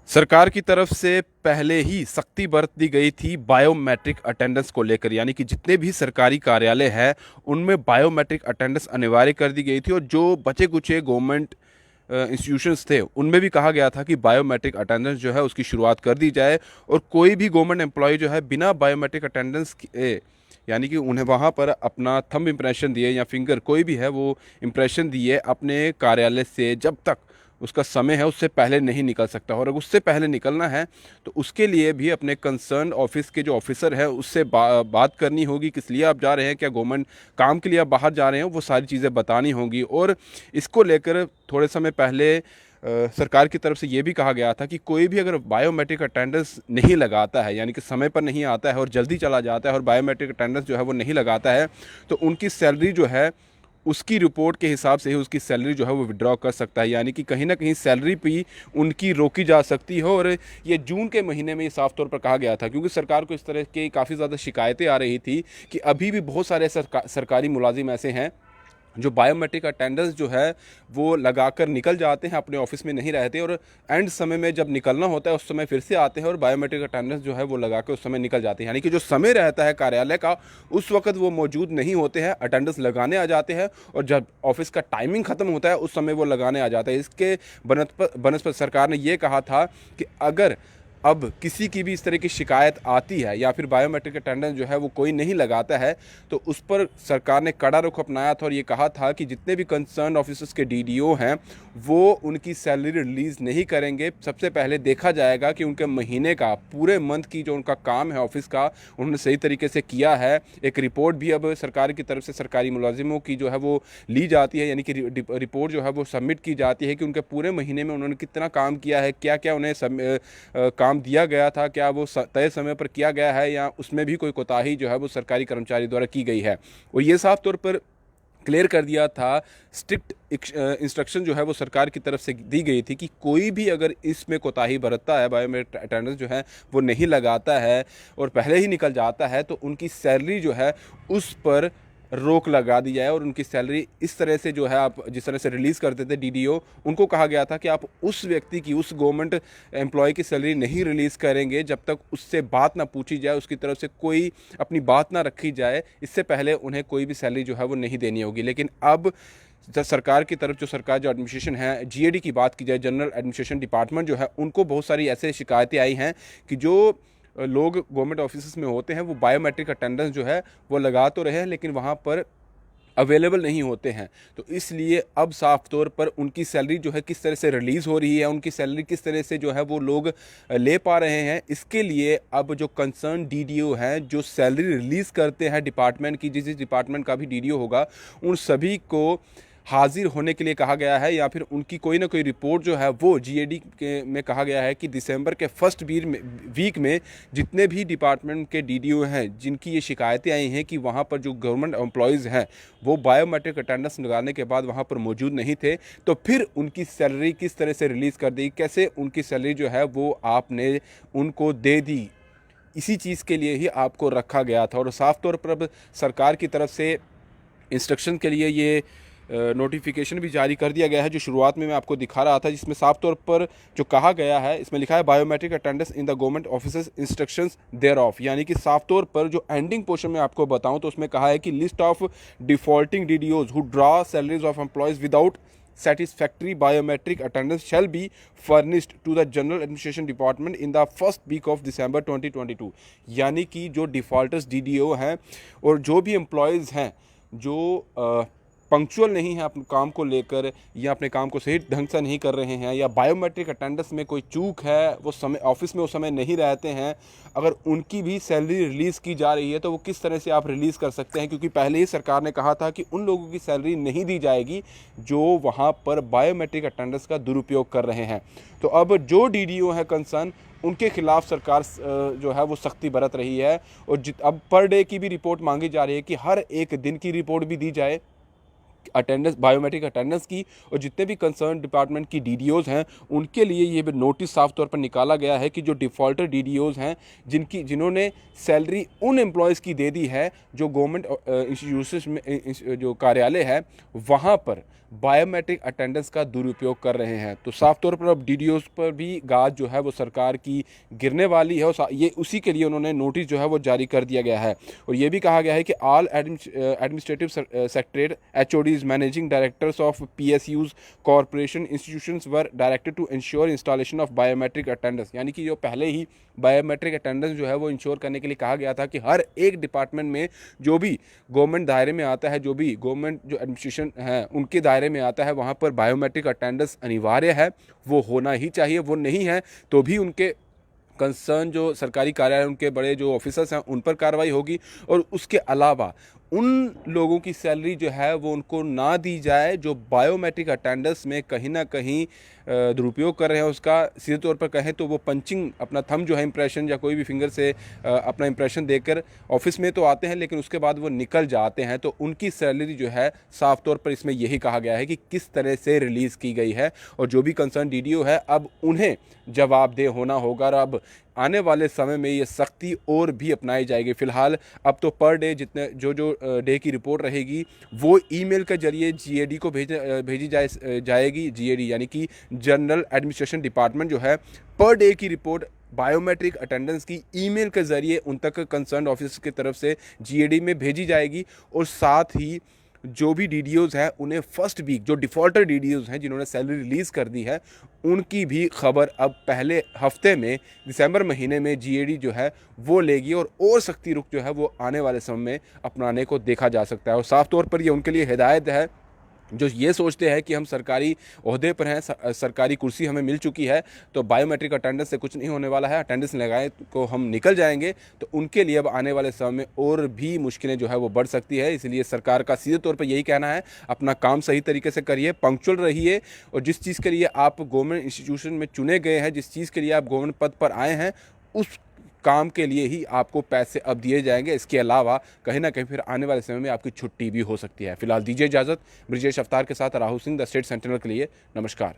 सरकार की तरफ से पहले ही सख्ती बरत दी गई थी बायोमेट्रिक अटेंडेंस को लेकर, यानी कि जितने भी सरकारी कार्यालय हैं उनमें बायोमेट्रिक अटेंडेंस अनिवार्य कर दी गई थी। और जो बचे कुचे गवर्नमेंट इंस्टीट्यूशंस थे उनमें भी कहा गया था कि बायोमेट्रिक अटेंडेंस जो है उसकी शुरुआत कर दी जाए। और कोई भी गवर्नमेंट एम्प्लॉय जो है बिना बायोमेट्रिक अटेंडेंस के, यानी कि उन्हें वहाँ पर अपना थंब इम्प्रेशन दिए या फिंगर कोई भी है वो इम्प्रेशन दिए अपने कार्यालय से, जब तक उसका समय है उससे पहले नहीं निकल सकता। और अगर उससे पहले निकलना है तो उसके लिए भी अपने कंसर्न ऑफिस के जो ऑफिसर है उससे बात करनी होगी, किस लिए आप जा रहे हैं, क्या गवर्नमेंट काम के लिए आप बाहर जा रहे हैं, वो सारी चीज़ें बतानी होंगी। और इसको लेकर थोड़े समय पहले सरकार की तरफ से ये भी कहा गया था कि कोई भी अगर बायोमेट्रिक अटेंडेंस नहीं लगाता है, यानी कि समय पर नहीं आता है और जल्दी चला जाता है और बायोमेट्रिक अटेंडेंस जो है वो नहीं लगाता है, तो उनकी सैलरी जो है उसकी रिपोर्ट के हिसाब से ही उसकी सैलरी जो है वो विड्रॉ कर सकता है। यानी कि कहीं ना कहीं सैलरी भी उनकी रोकी जा सकती है। और ये जून के महीने में ये साफ तौर पर कहा गया था, क्योंकि सरकार को इस तरह की काफ़ी ज़्यादा शिकायतें आ रही थी कि अभी भी बहुत सारे सरकारी मुलाजिम ऐसे हैं जो बायोमेट्रिक अटेंडेंस जो है वो लगाकर निकल जाते हैं, अपने ऑफिस में नहीं रहते, और एंड समय में जब निकलना होता है उस समय फिर से आते हैं और बायोमेट्रिक अटेंडेंस जो है वो लगा के उस समय निकल जाते हैं। यानी कि जो समय रहता है कार्यालय का उस वक्त वो मौजूद नहीं होते हैं, अटेंडेंस लगाने आ जाते हैं, और जब ऑफिस का टाइमिंग ख़त्म होता है उस समय वो लगाने आ जाते हैं। इसके बनस्पत सरकार ने ये कहा था कि अगर अब किसी की भी इस तरह की शिकायत आती है या फिर बायोमेट्रिक अटेंडेंस जो है वो कोई नहीं लगाता है, तो उस पर सरकार ने कड़ा रुख अपनाया था और ये कहा था कि जितने भी कंसर्न ऑफिसर्स के डीडीओ हैं वो उनकी सैलरी रिलीज़ नहीं करेंगे। सबसे पहले देखा जाएगा कि उनके महीने का, पूरे मंथ की जो उनका काम है ऑफिस का, उन्होंने सही तरीके से किया है। एक रिपोर्ट भी अब सरकार की तरफ से सरकारी मुलाजिमों की जो है वो ली जाती है, यानी कि रिपोर्ट जो है वो सबमिट की जाती है कि उनके पूरे महीने में उन्होंने कितना काम किया है, क्या क्या उन्हें काम दिया गया था, क्या वो तय समय पर किया गया है या उसमें भी कोई कोताही जो है वो सरकारी कर्मचारी द्वारा की गई है। और ये साफ तौर पर क्लियर कर दिया था, स्ट्रिक्ट इंस्ट्रक्शन जो है वो सरकार की तरफ से दी गई थी कि कोई भी अगर इसमें कोताही बरतता है, बायोमेट्रिक अटेंडेंस जो है वो नहीं लगाता है और पहले ही निकल जाता है, तो उनकी सैलरी जो है उस पर रोक लगा दी जाए। और उनकी सैलरी इस तरह से जो है, आप जिस तरह से रिलीज़ करते थे डीडीओ, उनको कहा गया था कि आप उस व्यक्ति की, उस गवर्नमेंट एम्प्लॉय की सैलरी नहीं रिलीज़ करेंगे जब तक उससे बात ना पूछी जाए, उसकी तरफ से कोई अपनी बात ना रखी जाए, इससे पहले उन्हें कोई भी सैलरी जो है वो नहीं देनी होगी। लेकिन अब सरकार की तरफ जो एडमिनिस्ट्रेशन है, जीएडी की बात की जाए, जनरल एडमिनिस्ट्रेशन डिपार्टमेंट जो है, उनको बहुत सारी ऐसे शिकायतें आई हैं कि जो लोग गवर्नमेंट ऑफिस में होते हैं वो बायोमेट्रिक अटेंडेंस जो है वो लगा तो रहे हैं लेकिन वहाँ पर अवेलेबल नहीं होते हैं। तो इसलिए अब साफ तौर पर उनकी सैलरी जो है किस तरह से रिलीज़ हो रही है, उनकी सैलरी किस तरह से जो है वो लोग ले पा रहे हैं, इसके लिए अब जो कंसर्न डीडीओ हैं, जो सैलरी रिलीज़ करते हैं डिपार्टमेंट की, जिस डिपार्टमेंट का भी डीडीओ होगा, उन सभी को हाजिर होने के लिए कहा गया है, या फिर उनकी कोई ना कोई रिपोर्ट जो है वो जीएडी के में कहा गया है कि दिसंबर के फर्स्ट वीक में जितने भी डिपार्टमेंट के डीडीओ हैं जिनकी ये शिकायतें आई हैं कि वहाँ पर जो गवर्नमेंट एम्प्लॉयज़ हैं वो बायोमेट्रिक अटेंडेंस लगाने के बाद वहाँ पर मौजूद नहीं थे, तो फिर उनकी सैलरी किस तरह से रिलीज़ कर दी, कैसे उनकी सैलरी जो है वो आपने उनको दे दी, इसी चीज़ के लिए ही आपको रखा गया था। और साफ तौर पर अब सरकार की तरफ से इंस्ट्रक्शन के लिए ये नोटिफिकेशन भी जारी कर दिया गया है, जो शुरुआत में मैं आपको दिखा रहा था, जिसमें साफ तौर पर जो कहा गया है, इसमें लिखा है biometric attendance in the government officers instructions thereof. यानी कि साफ तौर पर जो एंडिंग पोर्शन में आपको बताऊं तो उसमें कहा है कि list of defaulting DDOs who draw salaries of employees without satisfactory biometric attendance shall be furnished to the general administration department in the first week of December 2022। यानी कि जो डिफ़ॉल्टर्स डीडीओ हैं और जो भी एम्प्लॉयज़ हैं जो पंक्चुअल नहीं है अपने काम को लेकर, या अपने काम को सही ढंग से नहीं कर रहे हैं, या बायोमेट्रिक अटेंडेंस में कोई चूक है, वो समय ऑफिस में उस समय नहीं रहते हैं, अगर उनकी भी सैलरी रिलीज़ की जा रही है तो वो किस तरह से आप रिलीज़ कर सकते हैं, क्योंकि पहले ही सरकार ने कहा था कि उन लोगों की सैलरी नहीं दी जाएगी जो वहाँ पर बायोमेट्रिक अटेंडेंस का दुरुपयोग कर रहे हैं। तो अब जो डीडीओ है कंसर्न, उनके खिलाफ सरकार जो है वो सख्ती बरत रही है। और अब पर डे की भी रिपोर्ट मांगी जा रही है कि हर एक दिन की रिपोर्ट भी दी जाए, अटेंडेंस, बायोमेट्रिक अटेंडेंस की, और जितने भी कंसर्न डिपार्टमेंट की डीडीओज़ हैं उनके लिए ये भी नोटिस साफ तौर पर निकाला गया है कि जो डिफ़ॉल्टर डीडीओज़ हैं, जिन्होंने सैलरी उन एम्प्लॉयज़ की दे दी है जो गवर्नमेंट इंस्टीट्यूशंस में जो कार्यालय है वहाँ पर बायोमेट्रिक अटेंडेंस का दुरुपयोग कर रहे हैं। तो साफ तौर पर अब डीडीओज़ पर भी गाज जो है वो सरकार की गिरने वाली है, और ये उसी के लिए उन्होंने नोटिस जो है वो जारी कर दिया गया है। और ये भी कहा गया है कि all administrative secretariat, HODs, managing directors of PSUs, corporation institutions were directed to ensure installation of biometric attendance. यानी कि जो पहले ही बायोमेट्रिक अटेंडेंस जो है वो इंश्योर करने के लिए कहा गया था कि हर एक डिपार्टमेंट में जो भी गवर्नमेंट दायरे में आता है, जो भी गवर्नमेंट जो एडमिनिस्ट्रेशन है उनके दायरे में आता है, वहाँ पर बायोमेट्रिक अटेंडेंस अनिवार्य है, वो होना ही चाहिए। वो नहीं है तो भी उनके कंसर्न जो सरकारी कार्यालय, उनके बड़े जो ऑफिसर्स हैं उन पर कार्रवाई होगी। और उसके अलावा उन लोगों की सैलरी जो है वो उनको ना दी जाए जो बायोमेट्रिक अटेंडेंस में कहीं ना कहीं दुरुपयोग कर रहे हैं। उसका सीधे तौर पर कहें तो वो पंचिंग, अपना थंब जो है इंप्रेशन या कोई भी फिंगर से अपना इंप्रेशन देकर ऑफिस में तो आते हैं लेकिन उसके बाद वो निकल जाते हैं, तो उनकी सैलरी जो है साफ तौर पर इसमें यही कहा गया है कि किस तरह से रिलीज़ की गई है। और जो भी कंसर्न डीडीओ है अब उन्हें जवाबदेह होना होगा, और अब आने वाले समय में ये सख्ती और भी अपनाई जाएगी। फ़िलहाल अब तो पर डे जितने जो डे की रिपोर्ट रहेगी वो ईमेल के जरिए जीएडी को भेजी जाएगी। जीएडी यानी कि जनरल एडमिनिस्ट्रेशन डिपार्टमेंट जो है पर डे की रिपोर्ट बायोमेट्रिक अटेंडेंस की ईमेल के जरिए उन तक कंसर्न ऑफिस की तरफ से जीएडी में भेजी जाएगी। और साथ ही जो भी डीडीओज़ हैं उन्हें फर्स्ट वीक, जो डिफ़ॉल्टर डीडीओज़ हैं जिन्होंने सैलरी रिलीज़ कर दी है, उनकी भी खबर अब पहले हफ्ते में दिसंबर महीने में जीएडी जो है वो लेगी। और सख्ती रुख जो है वो आने वाले समय में अपनाने को देखा जा सकता है। और साफ तौर पर ये उनके लिए हिदायत है जो ये सोचते हैं कि हम सरकारी ओहदे पर हैं, सरकारी कुर्सी हमें मिल चुकी है तो बायोमेट्रिक अटेंडेंस से कुछ नहीं होने वाला है, अटेंडेंस लगाए को हम निकल जाएंगे। तो उनके लिए अब आने वाले समय में और भी मुश्किलें जो है वो बढ़ सकती है। इसलिए सरकार का सीधे तौर पर यही कहना है, अपना काम सही तरीके से करिए, पंक्चुअल रहिए, और जिस चीज़ के लिए आप गवर्नमेंट इंस्टीट्यूशन में चुने गए हैं, जिस चीज़ के लिए आप गवर्नमेंट पद पर आए हैं, उस काम के लिए ही आपको पैसे अब दिए जाएंगे। इसके अलावा कहीं ना कहीं फिर आने वाले समय में आपकी छुट्टी भी हो सकती है। फिलहाल दीजिए इजाज़त। ब्रिजेश अवतार के साथ Rahul Singh, the state sentinel के लिए नमस्कार।